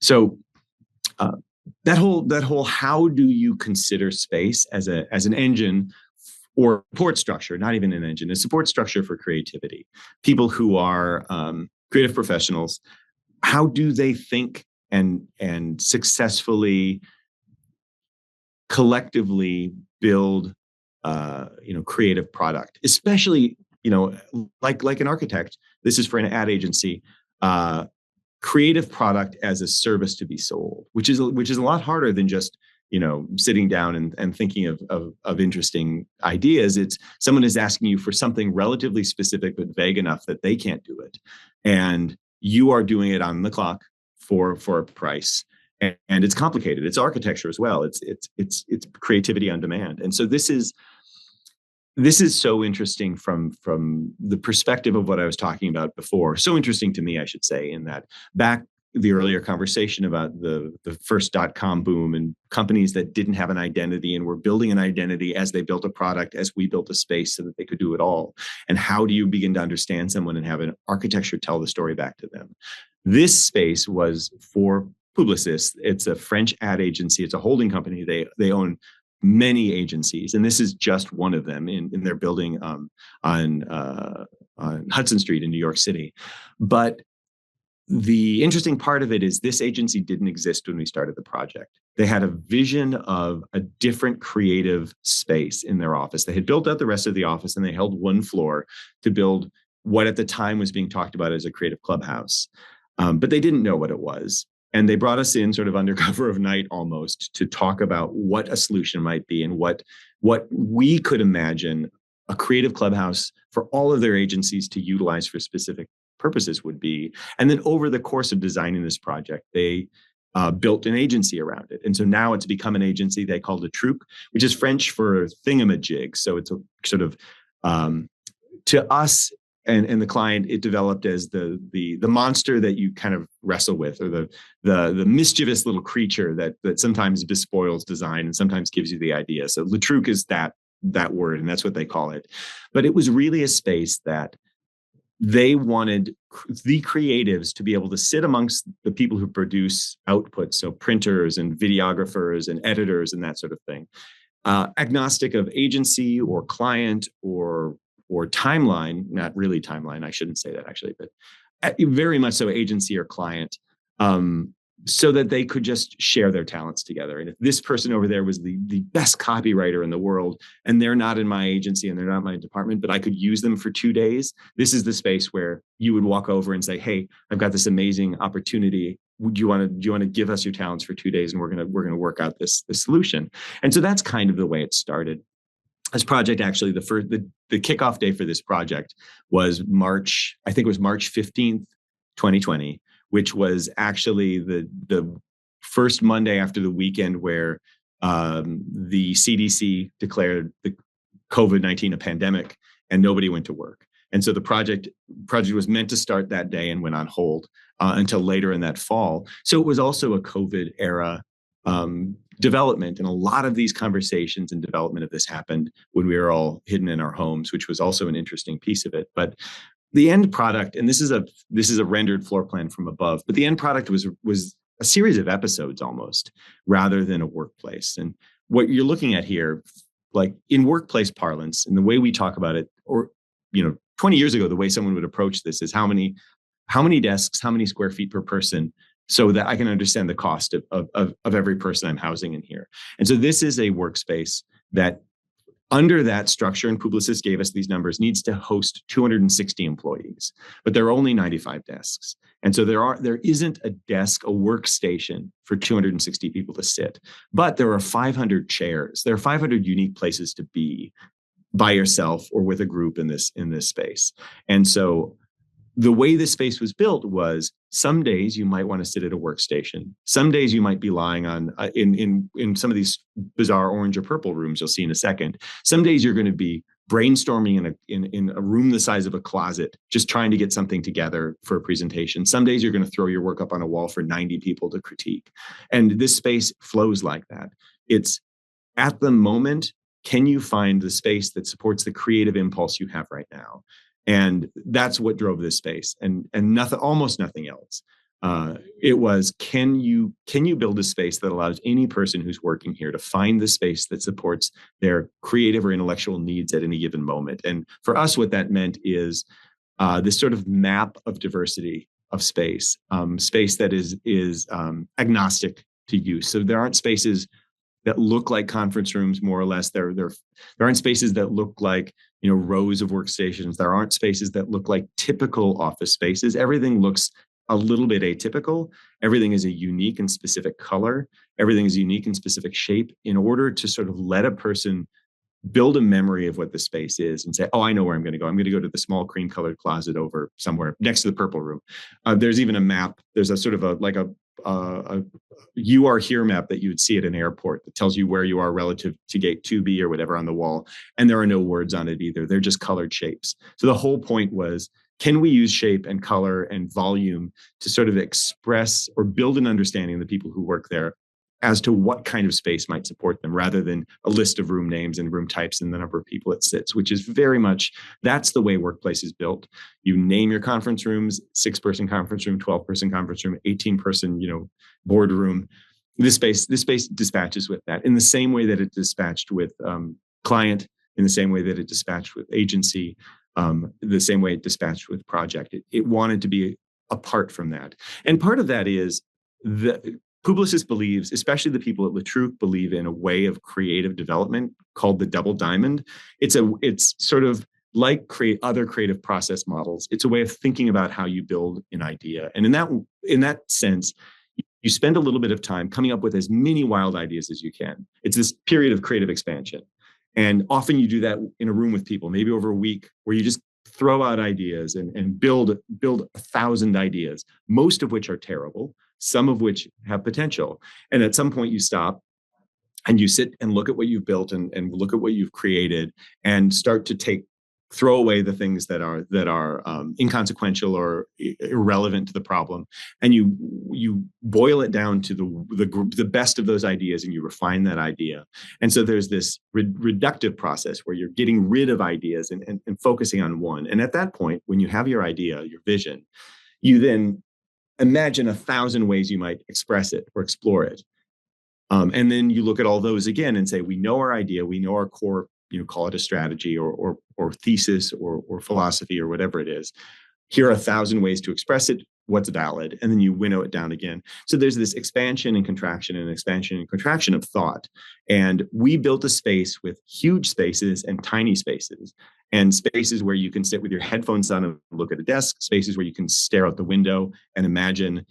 So uh, that whole how do you consider space as an engine or support structure, not even an engine, a support structure for creativity. People who are creative professionals, how do they think and successfully collectively build creative product, especially like an architect. This is for an ad agency. Creative product as a service to be sold, which is a lot harder than just sitting down and thinking of interesting ideas. It's someone is asking you for something relatively specific but vague enough that they can't do it, and you are doing it on the clock for a price. And it's complicated. It's architecture as well. It's creativity on demand. And so this is so interesting from the perspective of what I was talking about before. So interesting to me, I should say, in that back the earlier conversation about the first .com boom and companies that didn't have an identity and were building an identity as they built a product, as we built a space so that they could do it all. And how do you begin to understand someone and have an architecture tell the story back to them? This space was for Publicis. It's a French ad agency. It's a holding company. They own many agencies, and this is just one of them in their building on Hudson Street in New York City. But the interesting part of it is this agency didn't exist when we started the project. They had a vision of a different creative space in their office. They had built out the rest of the office, and they held one floor to build what at the time was being talked about as a creative clubhouse. But they didn't know what it was. And they brought us in sort of under cover of night almost to talk about what a solution might be and what we could imagine a creative clubhouse for all of their agencies to utilize for specific purposes would be. And then over the course of designing this project, they built an agency around it. And so now it's become an agency they called a Truc, which is French for thingamajig. So it's a sort of, to us, and the client, it developed as the monster that you kind of wrestle with, or the mischievous little creature that sometimes despoils design and sometimes gives you the idea. So Le Truc is that word, and that's what they call it. But it was really a space that they wanted the creatives to be able to sit amongst the people who produce output, so printers and videographers and editors and that sort of thing, agnostic of agency or client or timeline. Not really timeline, I shouldn't say that actually, but very much so agency or client, so that they could just share their talents together. And if this person over there was the best copywriter in the world, and they're not in my agency and they're not in my department, but I could use them for 2 days, this is the space where you would walk over and say, hey, I've got this amazing opportunity. Do you want to give us your talents for 2 days, and we're gonna work out this solution? And so that's kind of the way it started. This project, actually, the kickoff day for this project was March 15th, 2020, which was actually the first Monday after the weekend where the CDC declared the COVID-19 a pandemic and nobody went to work. And so the project was meant to start that day and went on hold until later in that fall. So it was also a COVID era development. And a lot of these conversations and development of this happened when we were all hidden in our homes, which was also an interesting piece of it. But the end product, and this is a rendered floor plan from above, but the end product was a series of episodes almost, rather than a workplace. And what you're looking at here, like in workplace parlance, and the way we talk about it, or 20 years ago, the way someone would approach this is how many desks, how many square feet per person, so that I can understand the cost of every person I'm housing in here. And so this is a workspace that, under that structure, and Publicis gave us these numbers, needs to host 260 employees, but there are only 95 desks. And so there isn't a desk, a workstation for 260 people to sit, but there are 500 chairs. There are 500 unique places to be by yourself or with a group in this space. And so the way this space was built was, some days you might want to sit at a workstation. Some days you might be lying on in some of these bizarre orange or purple rooms you'll see in a second. Some days you're going to be brainstorming in a room the size of a closet, just trying to get something together for a presentation. Some days you're going to throw your work up on a wall for 90 people to critique. And this space flows like that. It's at the moment, can you find the space that supports the creative impulse you have right now? And that's what drove this space, and almost nothing else. It was, can you build a space that allows any person who's working here to find the space that supports their creative or intellectual needs at any given moment? And for us, what that meant is this sort of map of diversity of space, space that is agnostic to use. So there aren't spaces that look like conference rooms, more or less. There aren't spaces that look like, rows of workstations. There aren't spaces that look like typical office spaces. Everything looks a little bit atypical. Everything is a unique and specific color. Everything is unique and specific shape, in order to sort of let a person build a memory of what the space is and say, oh, I know where I'm going to go. I'm going to go to the small cream colored closet over somewhere next to the purple room. There's even a map. There's a sort of a you are here map that you would see at an airport that tells you where you are relative to gate 2B or whatever on the wall. And there are no words on it either. They're just colored shapes. So the whole point was, can we use shape and color and volume to sort of express or build an understanding of the people who work there as to what kind of space might support them, rather than a list of room names and room types and the number of people it sits, which is very much, that's the way workplace is built. You name your conference rooms: 6-person conference room, 12-person conference room, 18-person, boardroom. This space dispatches with that in the same way that it dispatched with client, in the same way that it dispatched with agency, the same way it dispatched with project. It wanted to be apart from that. And part of that is that Publicis believes, especially the people at Truc, believe in a way of creative development called the double diamond. It's sort of like other creative process models. It's a way of thinking about how you build an idea. And in that sense, you spend a little bit of time coming up with as many wild ideas as you can. It's this period of creative expansion. And often you do that in a room with people, maybe over a week, where you just throw out ideas and build 1,000 ideas, most of which are terrible, some of which have potential. And at some point you stop and you sit and look at what you've built and look at what you've created, and start to throw away the things that are inconsequential or irrelevant to the problem, and you boil it down to the best of those ideas, and you refine that idea. And so there's this reductive process where you're getting rid of ideas and focusing on one. And at that point, when you have your idea, your vision, you then imagine 1,000 ways you might express it or explore it. And then you look at all those again and say, we know our idea, we know our core, call it a strategy or thesis or philosophy or whatever it is. Here are 1,000 ways to express it. What's valid? And then you winnow it down again. So there's this expansion and contraction and expansion and contraction of thought. And we built a space with huge spaces and tiny spaces, and spaces where you can sit with your headphones on and look at a desk, spaces where you can stare out the window and imagine,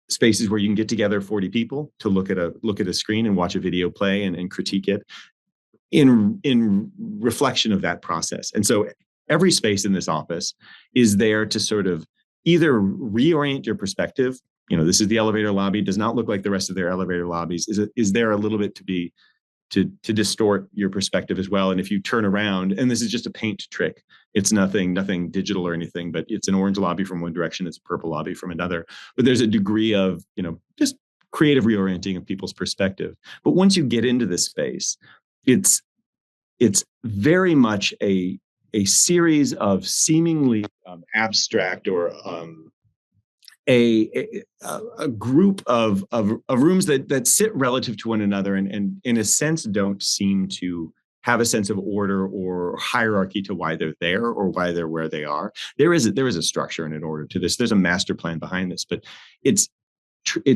spaces where you can get together 40 people to look at a screen and watch a video play and critique it in reflection of that process. And so every space in this office is there to sort of either reorient your perspective. This is the elevator lobby, does not look like the rest of their elevator lobbies. Is there a little bit to distort your perspective as well? And if you turn around, and this is just a paint trick, it's nothing digital or anything, but it's an orange lobby from one direction, it's a purple lobby from another. But there's a degree of, just creative reorienting of people's perspective. But once you get into this space, it's very much a series of seemingly abstract or a group of rooms that sit relative to one another and in a sense don't seem to have a sense of order or hierarchy to why they're there or why they're where they are. There is a structure and an order to this. There's a master plan behind this, but it's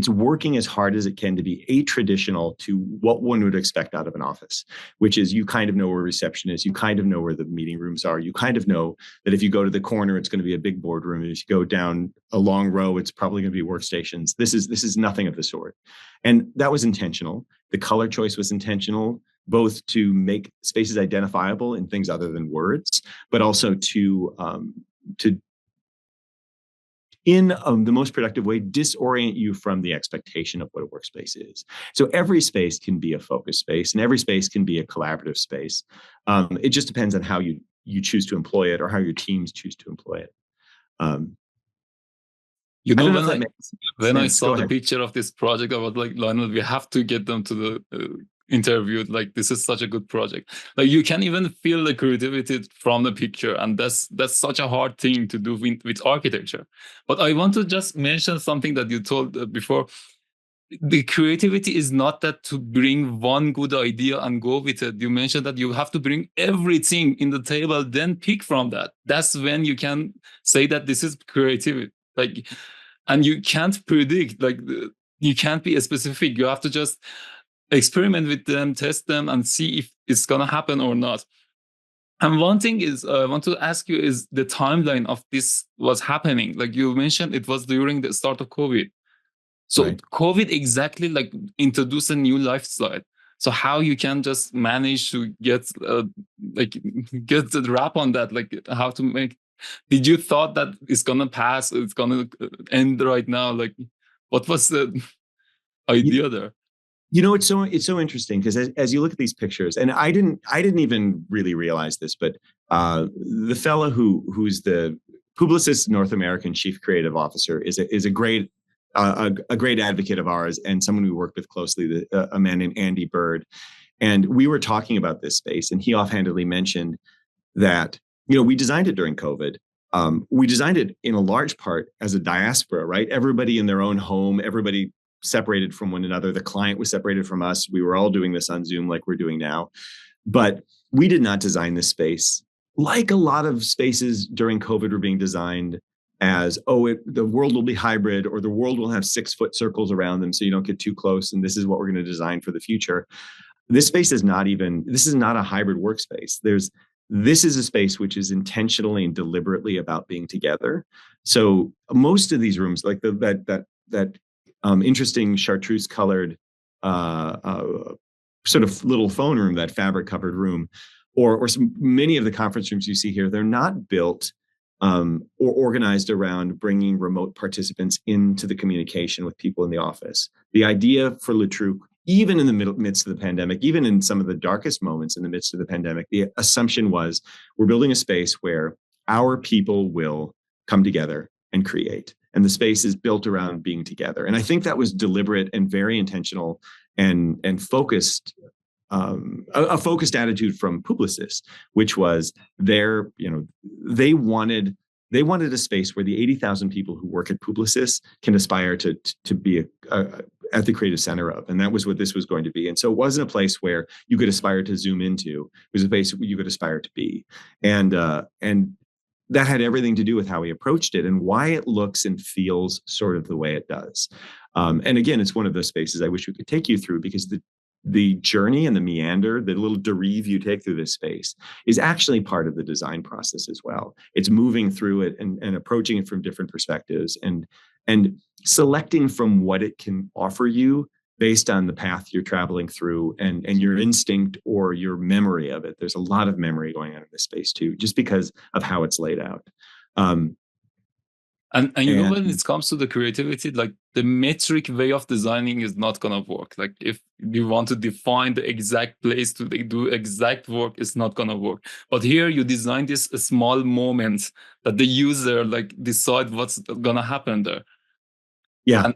working as hard as it can to be atraditional to what one would expect out of an office, which is you kind of know where reception is, you kind of know where the meeting rooms are, you kind of know that if you go to the corner, it's going to be a big boardroom. If you go down a long row, it's probably going to be workstations. This is nothing of the sort. And that was intentional. The color choice was intentional, both to make spaces identifiable in things other than words, but also to in the most productive way, disorient you from the expectation of what a workspace is. So every space can be a focus space, and every space can be a collaborative space. It just depends on how you choose to employ it or how your teams choose to employ it. When I saw the picture of this project, I was like, Lionel, we have to get them to the interviewed, like, this is such a good project. Like, you can even feel the creativity from the picture, and that's such a hard thing to do with architecture. But I want to just mention something that you told before. The creativity is not that to bring one good idea and go with it. You mentioned that you have to bring everything in the table, then pick from that. That's when you can say that this is creativity. Like, and you can't predict, like, you can't be specific. You have to just experiment with them, test them, and see if it's gonna happen or not. And one thing is, I want to ask you, is the timeline of this was happening. Like you mentioned, it was during the start of COVID. So Right. COVID exactly like introduced a new lifestyle. So how you can just manage to get like get the wrap on that, like how to make. Did you thought that it's gonna pass? It's gonna end right now? Like, what was the idea there? You know, it's so interesting because as you look at these pictures, and I didn't even really realize this, but the fellow who's the Publicis North American Chief Creative Officer is a great a great advocate of ours and someone we work with closely, a man named Andy Bird. And we were talking about this space, and he offhandedly mentioned that, you know, we designed it during COVID. We designed it in a large part as a diaspora, right? Everybody in their own home, everybody separated from one another. The client was separated from us. We were all doing this on Zoom like we're doing now. But we did not design this space like a lot of spaces during COVID were being designed as, the world will be hybrid, or the world will have 6-foot circles around them so you don't get too close. And this is what we're going to design for the future. This space is not a hybrid workspace. This is a space which is intentionally and deliberately about being together. So most of these rooms, like that interesting chartreuse colored sort of little phone room, that fabric covered room, or many of the conference rooms you see here, they're not built or organized around bringing remote participants into the communication with people in the office. The idea for Le Truc, even in the midst of the pandemic, even in some of the darkest moments in the midst of the pandemic, the assumption was we're building a space where our people will come together and create. And the space is built around being together. And I think that was deliberate and very intentional and focused, a focused attitude from Publicis, which was they wanted a space where the 80,000 people who work at Publicis can aspire to be at the creative center of. And that was what this was going to be. And so it wasn't a place where you could aspire to zoom into. It was a place where you could aspire to be. And that had everything to do with how he approached it and why it looks and feels sort of the way it does. And again, it's one of those spaces I wish we could take you through, because the journey and the meander, the little derive you take through this space, is actually part of the design process as well. It's moving through it and approaching it from different perspectives and selecting from what it can offer you based on the path you're traveling through and your instinct or your memory of it. There's a lot of memory going on in this space too, just because of how it's laid out. And you know, when it comes to the creativity, like the metric way of designing is not gonna work. Like if you want to define the exact place to do exact work, it's not gonna work. But here you design this small moment that the user like decide what's gonna happen there. Yeah. And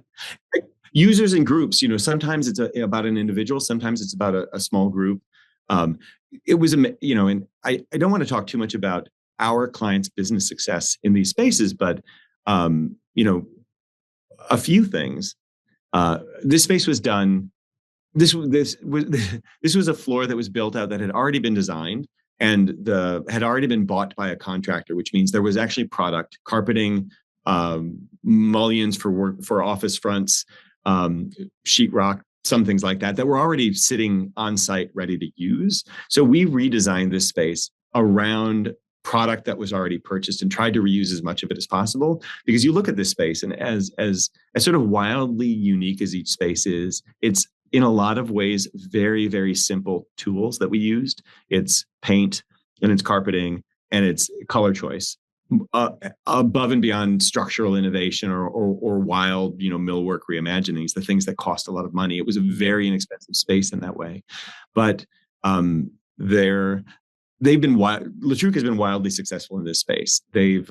users and groups, you know, sometimes it's about an individual, sometimes it's about a small group. It was, you know, and I don't want to talk too much about our clients' business success in these spaces, but you know, a few things. This space was done. This was a floor that was built out that had already been designed and had already been bought by a contractor, which means there was actually product, carpeting, mullions for office fronts, sheetrock, some things like that were already sitting on site ready to use. So we redesigned this space around product that was already purchased and tried to reuse as much of it as possible. Because you look at this space, and as sort of wildly unique as each space is, it's in a lot of ways very, very simple tools that we used. It's paint and it's carpeting and it's color choice. Above and beyond structural innovation or wild, you know, millwork reimaginings, the things that cost a lot of money. It was a very inexpensive space in that way. But Le Truc has been wildly successful in this space. They've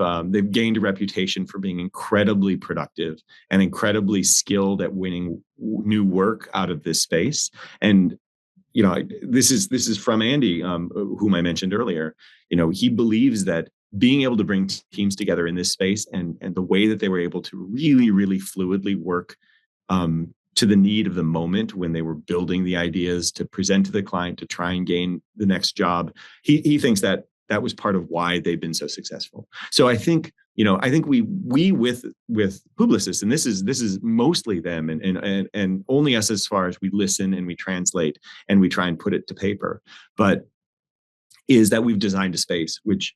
gained a reputation for being incredibly productive and incredibly skilled at winning new work out of this space. And this is from Andy, whom I mentioned earlier. He believes that being able to bring teams together in this space and the way that they were able to really, really fluidly work to the need of the moment when they were building the ideas to present to the client to try and gain the next job. He thinks that was part of why they've been so successful. So I think we with Publicis, and this is mostly them and only us as far as we listen and we translate and we try and put it to paper, but is that we've designed a space which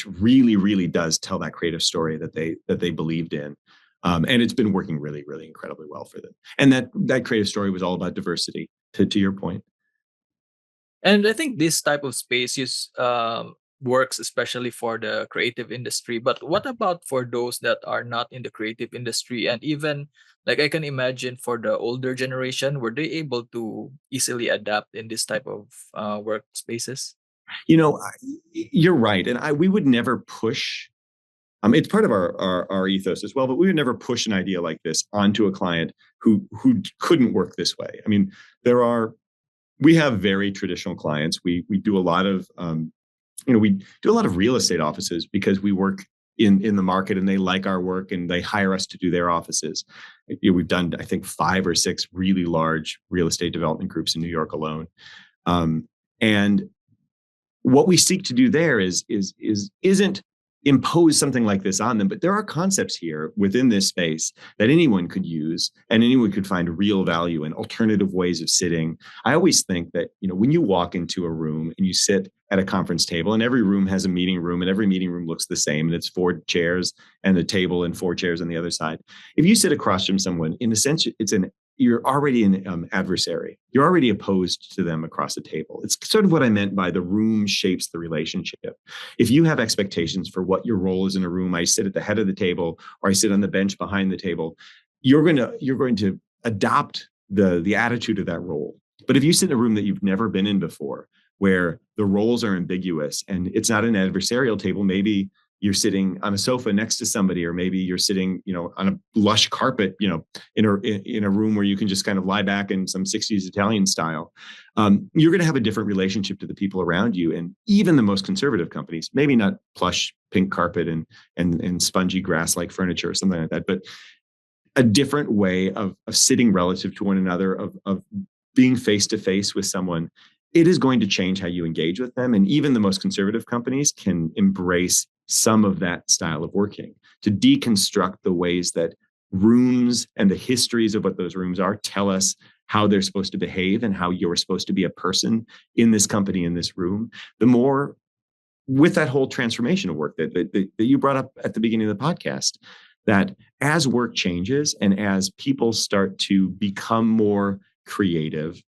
really, really does tell that creative story that they believed in. And it's been working really, really incredibly well for them. And that creative story was all about diversity, to your point. And I think this type of space works especially for the creative industry. But what about for those that are not in the creative industry? And even like I can imagine for the older generation, were they able to easily adapt in this type of workspaces? You're right. And we would never push. It's part of our ethos as well, but we would never push an idea like this onto a client who couldn't work this way. I mean, we have very traditional clients. We do a lot of we do a lot of real estate offices because we work in the market and they like our work and they hire us to do their offices. We've done, I think, 5 or 6 really large real estate development groups in New York alone. And what we seek to do there isn't impose something like this on them, but there are concepts here within this space that anyone could use and anyone could find real value in, alternative ways of sitting. I always think that, when you walk into a room and you sit at a conference table, and every room has a meeting room and every meeting room looks the same, and it's 4 chairs and a table and 4 chairs on the other side. If you sit across from someone, in a sense, you're already an adversary. You're already opposed to them across the table. It's sort of what I meant by the room shapes the relationship. If you have expectations for what your role is in a room, I sit at the head of the table or I sit on the bench behind the table, you're going to adopt the attitude of that role. But if you sit in a room that you've never been in before, where the roles are ambiguous and it's not an adversarial table, maybe you're sitting on a sofa next to somebody, or maybe you're sitting, on a lush carpet, in a room where you can just kind of lie back in some 60s Italian style. You're going to have a different relationship to the people around you. And even the most conservative companies, maybe not plush pink carpet and spongy grass-like furniture or something like that, but a different way of sitting relative to one another, of being face to face with someone. It is going to change how you engage with them. And even the most conservative companies can embrace some of that style of working, to deconstruct the ways that rooms and the histories of what those rooms are tell us how they're supposed to behave and how you're supposed to be a person in this company, in this room. The more, with that whole transformation of work that you brought up at the beginning of the podcast, that as work changes and as people start to become more creative,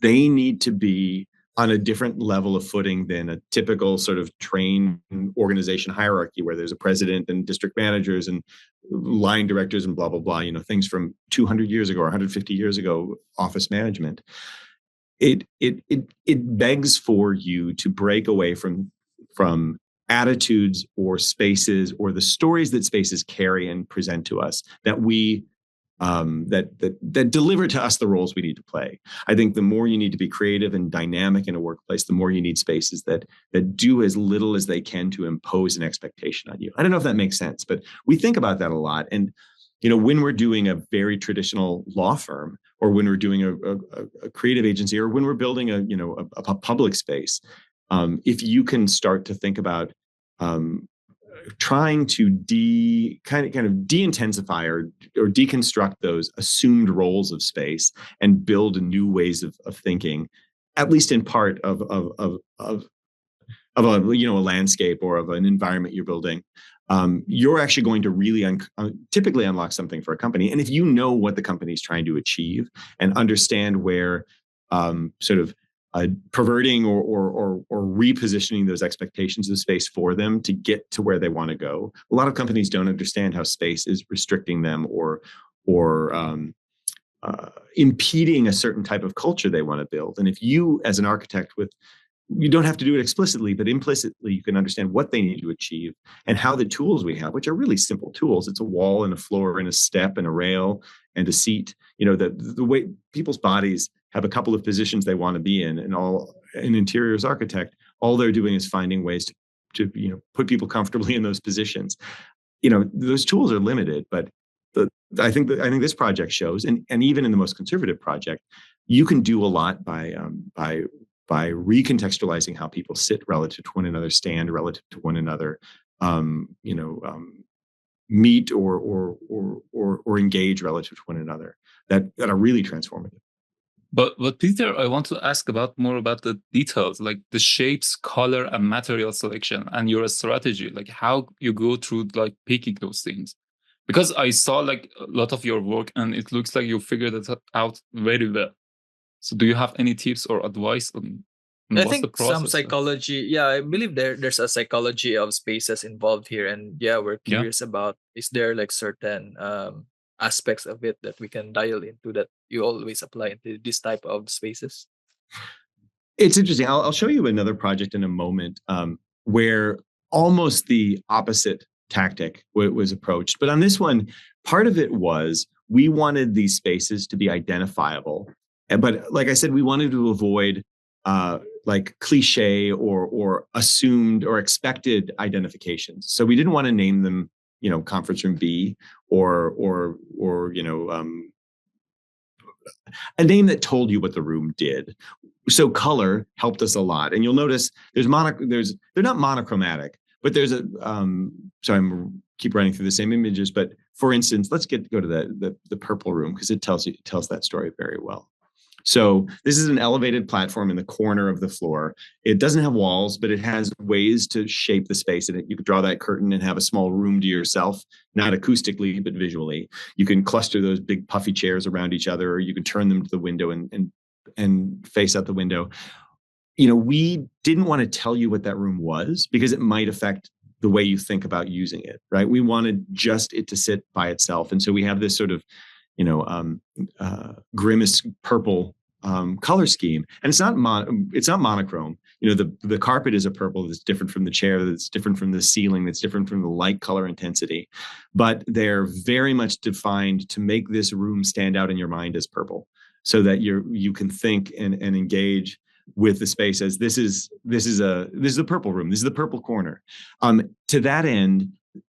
they need to be on a different level of footing than a typical sort of trained organization hierarchy where there's a president and district managers and line directors and blah, blah, blah, things from 200 years ago or 150 years ago, office management. It begs for you to break away from attitudes or spaces or the stories that spaces carry and present to us that we that deliver to us the roles we need to play. I think the more you need to be creative and dynamic in a workplace, the more you need spaces that do as little as they can to impose an expectation on you. I don't know if that makes sense, but we think about that a lot. And when we're doing a very traditional law firm, or when we're doing a creative agency, or when we're building a public space, if you can start to think about trying to kind of de-intensify or deconstruct those assumed roles of space and build new ways of thinking, at least in part of a landscape or of an environment you're building, you're actually going to really typically unlock something for a company. And if you know what the company is trying to achieve and understand where sort of perverting or repositioning those expectations of space for them to get to where they want to go. A lot of companies don't understand how space is restricting them or impeding a certain type of culture they want to build. And if you, as an architect, you don't have to do it explicitly, but implicitly, you can understand what they need to achieve and how the tools we have, which are really simple tools. It's a wall and a floor and a step and a rail and a seat. The way people's bodies have a couple of positions they want to be in, and an interiors architect, all they're doing is finding ways to put people comfortably in those positions. Those tools are limited, but I think this project shows, and even in the most conservative project, you can do a lot by recontextualizing how people sit relative to one another, stand relative to one another, meet or engage relative to one another, that are really transformative. But Peter, I want to ask more about the details, like the shapes, color, and material selection, and your strategy, like how you go through like picking those things. Because I saw like a lot of your work, and it looks like you figured it out very well. So, do you have any tips or advice on I what's the think some process? psychology. Yeah, I believe there's a psychology of spaces involved here, and yeah, we're Yeah. curious about, is there like certain aspects of it that we can dial into that you always apply into this type of spaces? It's interesting. I'll show you another project in a moment, where almost the opposite tactic was approached. But on this one, part of it was we wanted these spaces to be identifiable. But like I said, we wanted to avoid like cliche or assumed or expected identifications. So we didn't want to name them, conference room B or a name that told you what the room did. So color helped us a lot, and you'll notice they're not monochromatic, but there's a sorry, I'm keep running through the same images. But for instance, let's go to the purple room, because it tells that story very well. So this is an elevated platform in the corner of the floor. It doesn't have walls, but it has ways to shape the space. And you could draw that curtain and have a small room to yourself, not acoustically, but visually. You can cluster those big puffy chairs around each other, or you can turn them to the window and face out the window. We didn't want to tell you what that room was, because it might affect the way you think about using it, right? We wanted just it to sit by itself. And so we have this sort of grimace purple color scheme, and it's not monochrome. The carpet is a purple that's different from the chair, that's different from the ceiling, that's different from the light color intensity, but they're very much defined to make this room stand out in your mind as purple, so that you can think and engage with the space as this is a purple room. This is the purple corner. To that end,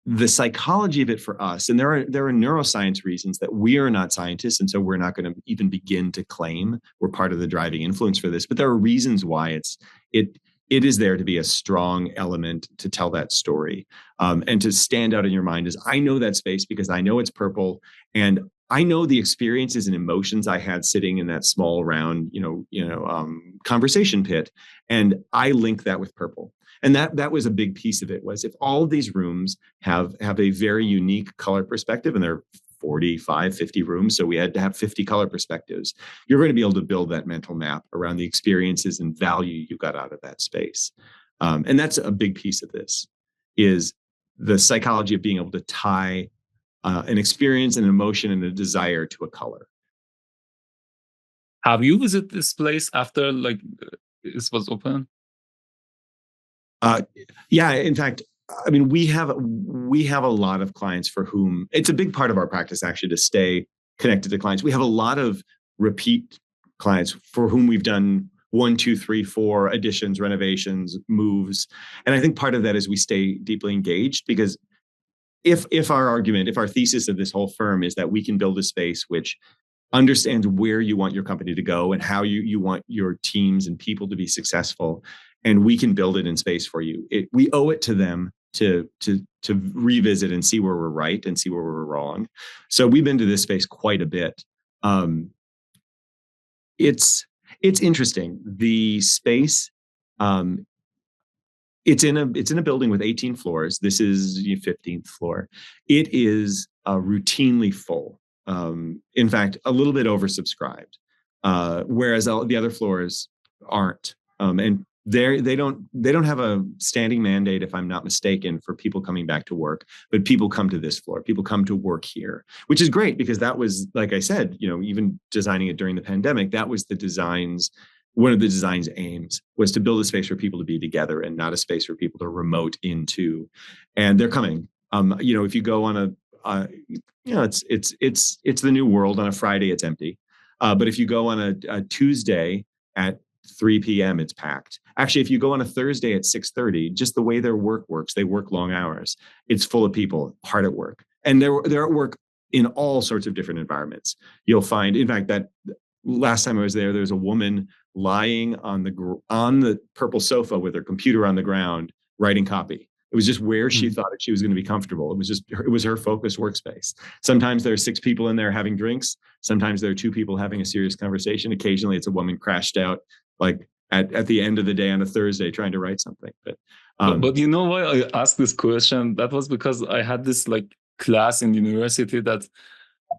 the psychology of it for us, and there are neuroscience reasons that we are not scientists, and so we're not going to even begin to claim we're part of the driving influence for this. But there are reasons why it is there to be a strong element to tell that story, and to stand out in your mind as, I know that space because I know it's purple, and I know the experiences and emotions I had sitting in that small round, conversation pit, and I link that with purple. And that was a big piece of it, was if all of these rooms have a very unique color perspective, and there are 45, 50 rooms, so we had to have 50 color perspectives, you're going to be able to build that mental map around the experiences and value you got out of that space. And that's a big piece of this, is the psychology of being able to tie an experience, an emotion, and a desire to a color. Have you visited this place after like this was open? Yeah, in fact, I mean, we have a lot of clients for whom it's a big part of our practice, actually, to stay connected to clients. We have a lot of repeat clients for whom we've done 1, 2, 3, 4 additions, renovations, moves. And I think part of that is we stay deeply engaged, because if our thesis of this whole firm is that we can build a space which understands where you want your company to go and how you want your teams and people to be successful, and we can build it in space for you, we owe it to them to revisit and see where we're right and see where we're wrong. So we've been to this space quite a bit. It's interesting. The space, it's in a building with 18 floors. This is the 15th floor. It is routinely full. In fact, a little bit oversubscribed, whereas the other floors aren't. And they don't have a standing mandate, if I'm not mistaken, for people coming back to work, but people come to this floor. People come to work here, which is great, because that was, like I said, even designing it during the pandemic, that was one of the design's aims, was to build a space for people to be together and not a space for people to remote into. And they're coming. If you go on it's the new world. On a Friday, it's empty. But if you go on a Tuesday at 3 p.m., it's packed. Actually, if you go on a Thursday at 6:30, just the way their work works, they work long hours. It's full of people hard at work, and they're at work in all sorts of different environments. You'll find, in fact, that last time I was there, there's a woman lying on the purple sofa with her computer on the ground writing copy. It was just where she thought that she was going to be comfortable. It was her focused workspace. Sometimes there are 6 people in there having drinks. Sometimes there are 2 people having a serious conversation. Occasionally it's a woman crashed out like at the end of the day on a Thursday trying to write something. But you know why I asked this question? That was because I had this like class in university that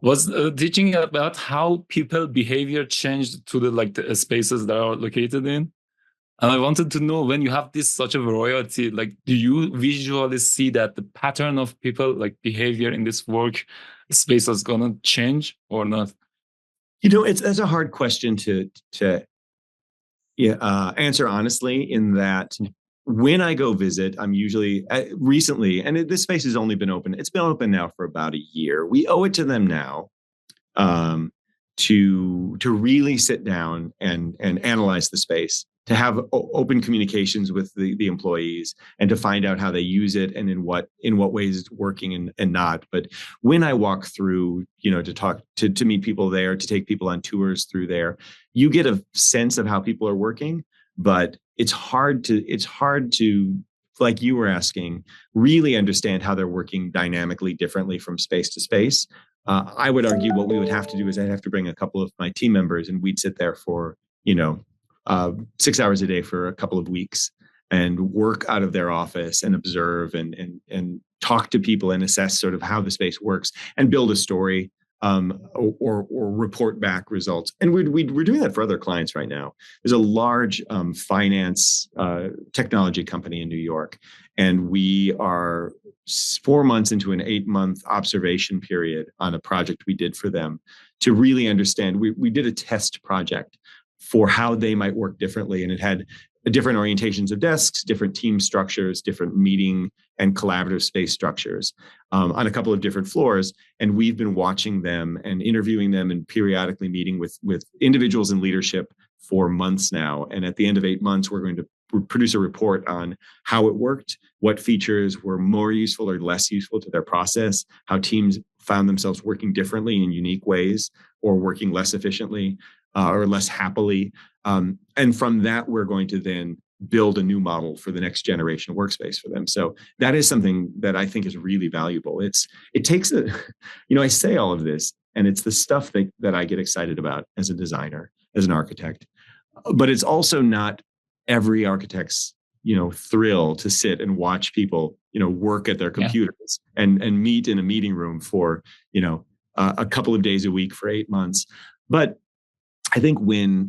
was teaching about how people behavior changed to the spaces that are located in. And I wanted to know, when you have this such a variety, like, do you visually see that the pattern of people like behavior in this work space is gonna change or not? That's a hard question to answer honestly, in that when I go visit, I'm usually recently, and this space has only been open. It's been open now for about a year. We owe it to them now to really sit down and analyze the space, to have open communications with the employees, and to find out how they use it and in what ways it's working and not. But when I walk through, to talk to meet people there, to take people on tours through there, you get a sense of how people are working. But it's hard to, like you were asking, really understand how they're working dynamically differently from space to space. I would argue what we would have to do is I'd have to bring a couple of my team members, and we'd sit there for 6 hours a day for a couple of weeks and work out of their office and observe and talk to people and assess sort of how the space works and build a story, or report back results. And we're doing that for other clients right now. There's a large finance technology company in New York, and we are 4 months into an 8-month observation period on a project we did for them to really understand. We did a test project for how they might work differently, and it had different orientations of desks, different team structures, different meeting and collaborative space structures on a couple of different floors. And we've been watching them and interviewing them and periodically meeting with individuals in leadership for months now. And at the end of 8 months, we're going to produce a report on how it worked, what features were more useful or less useful to their process, how teams found themselves working differently in unique ways or working less efficiently or less happily. And from that, we're going to then build a new model for the next generation of workspace for them. So that is something that I think is really valuable. It takes I say all of this, and it's the stuff that I get excited about as a designer, as an architect, but it's also not every architect's, thrill to sit and watch people, work at their computers and meet in a meeting room for, a couple of days a week for 8 months. But I think when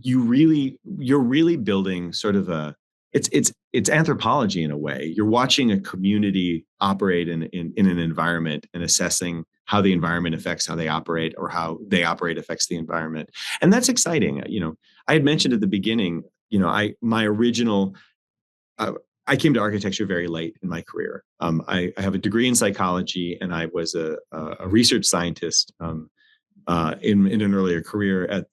you're really building sort of it's anthropology in a way. You're watching a community operate in an environment and assessing how the environment affects how they operate, or how they operate affects the environment. And that's exciting. I had mentioned at the beginning, I came to architecture very late in my career. I have a degree in psychology, and I was a research scientist in an earlier career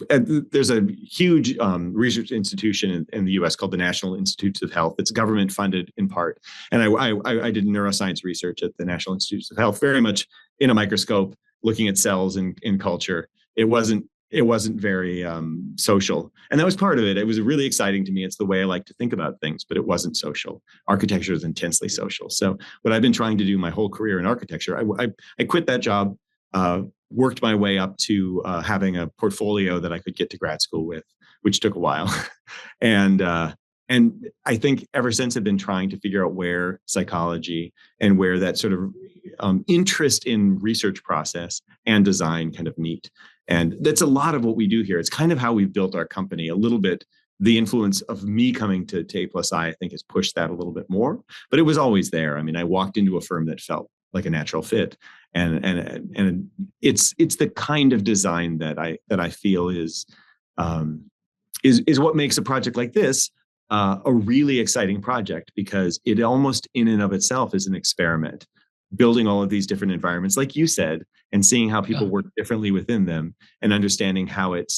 there's a huge research institution in the U.S. called the National Institutes of Health. It's government funded in part, and I did neuroscience research at the National Institutes of Health, very much in a microscope, looking at cells and culture. It wasn't very social, and that was part of it. It was really exciting to me. It's the way I like to think about things, but it wasn't social. Architecture is intensely social. So what I've been trying to do my whole career in architecture, I quit that job. Worked my way up to having a portfolio that I could get to grad school with, which took a while. And I think ever since I've been trying to figure out where psychology and where that sort of interest in research process and design kind of meet. And that's a lot of what we do here. It's kind of how we've built our company a little bit. The influence of me coming to A+I, I think, has pushed that a little bit more, but it was always there. I mean, I walked into a firm that felt like a natural fit, and it's the kind of design that I feel is what makes a project like this a really exciting project, because it almost in and of itself is an experiment. building all of these different environments, like you said, and seeing how people work differently within them, and understanding how it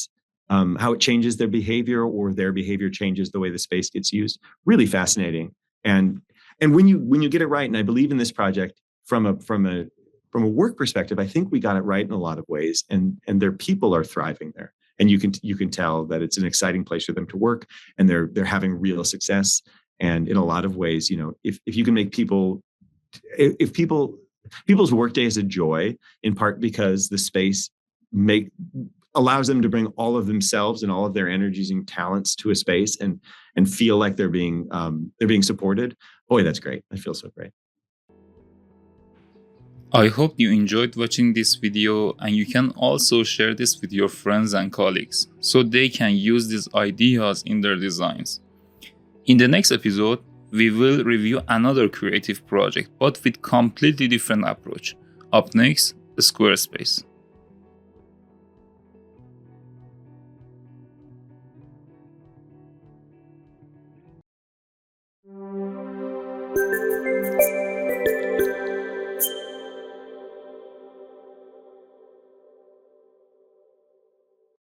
changes their behavior, or their behavior changes the way the space gets used. Really fascinating. And when you get it right, and I believe in this project from a work perspective, I think we got it right in a lot of ways, and their people are thriving there, and you can tell that it's an exciting place for them to work, and they're having real success. And in a lot of ways, if you can make people's workday is a joy, in part because the space allows them to bring all of themselves and all of their energies and talents to a space, and feel like they're being supported. Boy, that's great. I feel so great. I hope you enjoyed watching this video, and you can also share this with your friends and colleagues so they can use these ideas in their designs. In the next episode, we will review another creative project, but with completely different approach. Up next, Squarespace.